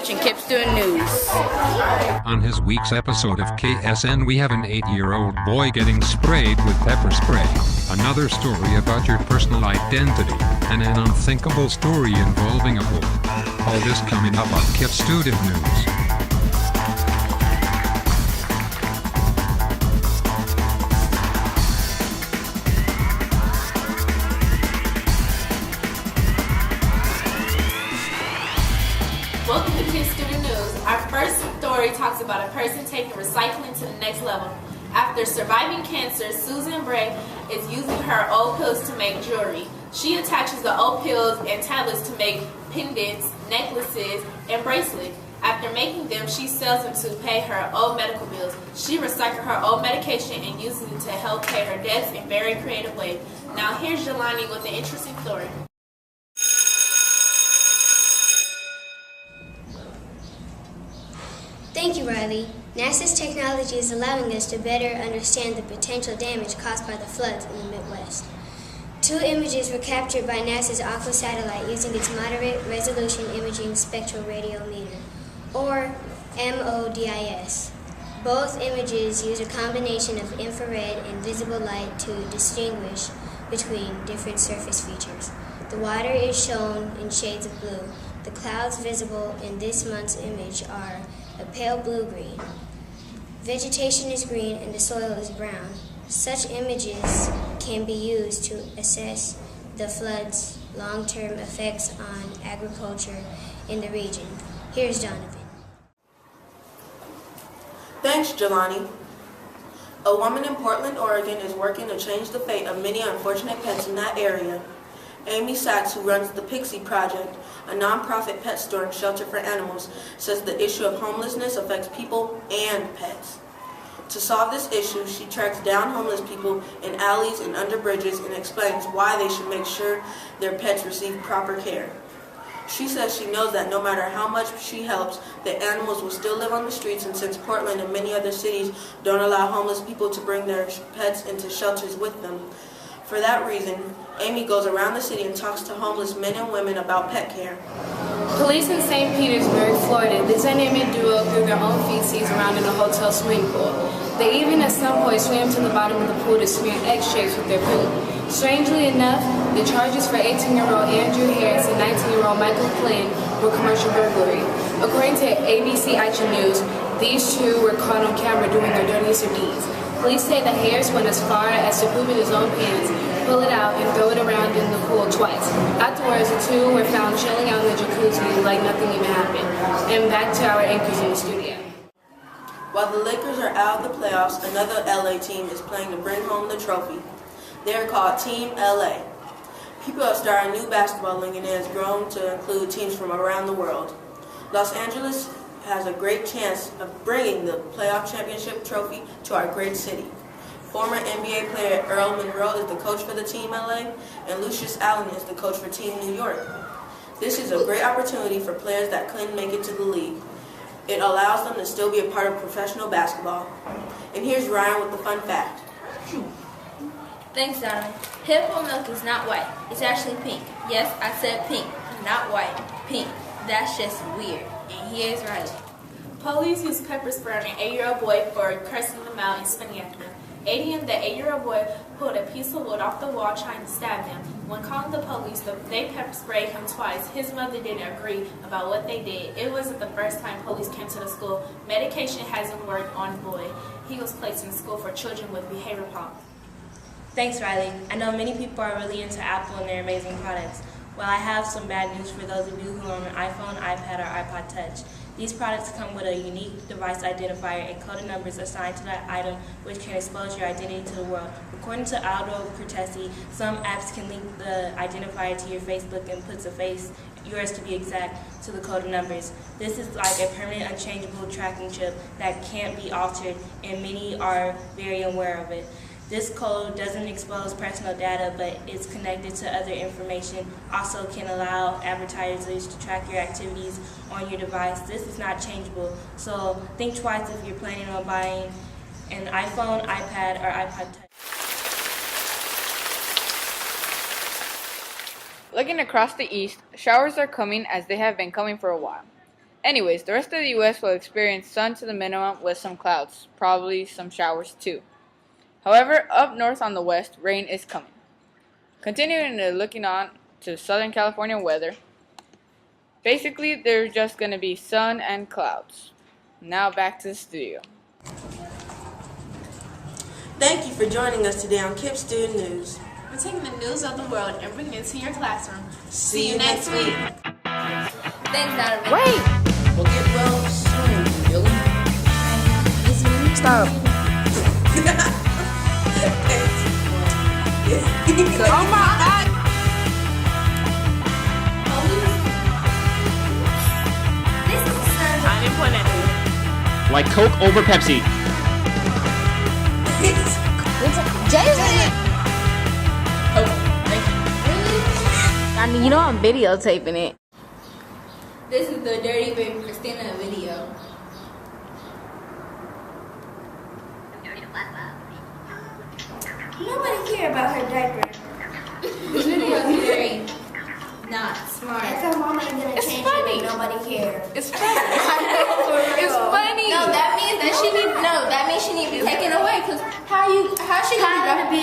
watching KIPP Student News. On his week's episode of KSN, we have an 8-year-old boy getting sprayed with pepper spray. Another story about your personal identity, and an unthinkable story involving a pool. All this coming up on KIPP Student News. Welcome to KIPP Student News. Our first story talks about a person taking recycling to the next level. After surviving cancer, Susan Bray is using her old pills to make jewelry. She attaches the old pills and tablets to make pendants, necklaces, and bracelets. After making them, she sells them to pay her old medical bills. She recycles her old medication and uses it to help pay her debts in very creative ways. Now here's Jelani with an interesting story. Thank you, Riley. NASA's technology is allowing us to better understand the potential damage caused by the floods in the Midwest. 2 images were captured by NASA's Aqua satellite using its Moderate Resolution Imaging Spectroradiometer, or MODIS. Both images use a combination of infrared and visible light to distinguish between different surface features. The water is shown in shades of blue. The clouds visible in this month's image are a pale blue-green. Vegetation is green and the soil is brown. Such images can be used to assess the flood's long-term effects on agriculture in the region. Here's Donovan. Thanks, Jelani. A woman in Portland, Oregon is working to change the fate of many unfortunate pets in that area. Amy Sachs, who runs the Pixie Project, a nonprofit pet store and shelter for animals, says the issue of homelessness affects people and pets. To solve this issue, she tracks down homeless people in alleys and under bridges and explains why they should make sure their pets receive proper care. She says she knows that no matter how much she helps, the animals will still live on the streets, and since Portland and many other cities don't allow homeless people to bring their pets into shelters with them, for that reason, Amy goes around the city and talks to homeless men and women about pet care. Police in St. Petersburg, Florida, designated a duo threw their own feces around in a hotel swimming pool. They even at some point swam to the bottom of the pool to smear X-shapes with their poop. Strangely enough, the charges for 18-year-old Andrew Harris and 19-year-old Michael Flynn were commercial burglary. According to ABC Action News, these two were caught on camera doing their dirtiest of deeds. Police say that Harris went as far as to poop in his own pants, pull it out, and throw it around in the pool twice. Afterwards, the two were found chilling out in the jacuzzi like nothing even happened. And back to our anchors in the studio. While the Lakers are out of the playoffs, another LA team is playing to bring home the trophy. They are called Team LA. People have started a new basketball league, and it has grown to include teams from around the world. Los Angeles has a great chance of bringing the playoff championship trophy to our great city. Former NBA player Earl Monroe is the coach for the Team LA, and Lucius Allen is the coach for Team New York. This is a great opportunity for players that couldn't make it to the league. It allows them to still be a part of professional basketball. And here's Ryan with the fun fact. Thanks, Donovan. Hippo milk is not white. It's actually pink. Yes, I said pink, not white. Pink. That's just weird. And here's Riley. Police used pepper spray on an 8-year-old boy for cursing them out and spitting at them. Aiden, the 8-year-old boy, pulled a piece of wood off the wall trying to stab them. When calling the police, they pepper sprayed him twice. His mother didn't agree about what they did. It wasn't the first time police came to the school. Medication hasn't worked on the boy. He was placed in school for children with behavioral problems. Thanks, Riley. I know many people are really into Apple and their amazing products. Well, I have some bad news for those of you who own an iPhone, iPad, or iPod Touch. These products come with a unique device identifier and coded numbers assigned to that item, which can expose your identity to the world. According to Aldo Cortesi, some apps can link the identifier to your Facebook and puts a face, yours to be exact, to the coded numbers. This is like a permanent, unchangeable tracking chip that can't be altered, and many are very aware of it. This code doesn't expose personal data, but it's connected to other information. Also can allow advertisers to track your activities on your device. This is not changeable, so think twice if you're planning on buying an iPhone, iPad, or iPod Touch. Looking across the east, showers are coming as they have been coming for a while. Anyways, the rest of the U.S. will experience sun to the minimum with some clouds, probably some showers too. However, up north on the west, rain is coming. Continuing to looking on to Southern California weather, basically there's just going to be sun and clouds. Now back to the studio. Thank you for joining us today on KIPP Student News. We're taking the news of the world and bringing it to your classroom. See you next week. Thanks, Donovan. Wait! Well, get well soon, Billy. Stop. Oh my God! I didn't point at Like Coke over Pepsi. I mean, you know I'm videotaping it. This is the Dirty Baby Christina video. Nobody care about her diaper. This video is very not smart. That's how mama ain't gonna change it, but nobody cares. It's funny. It's funny. No, that means she need to be taken away. Cause how she gonna be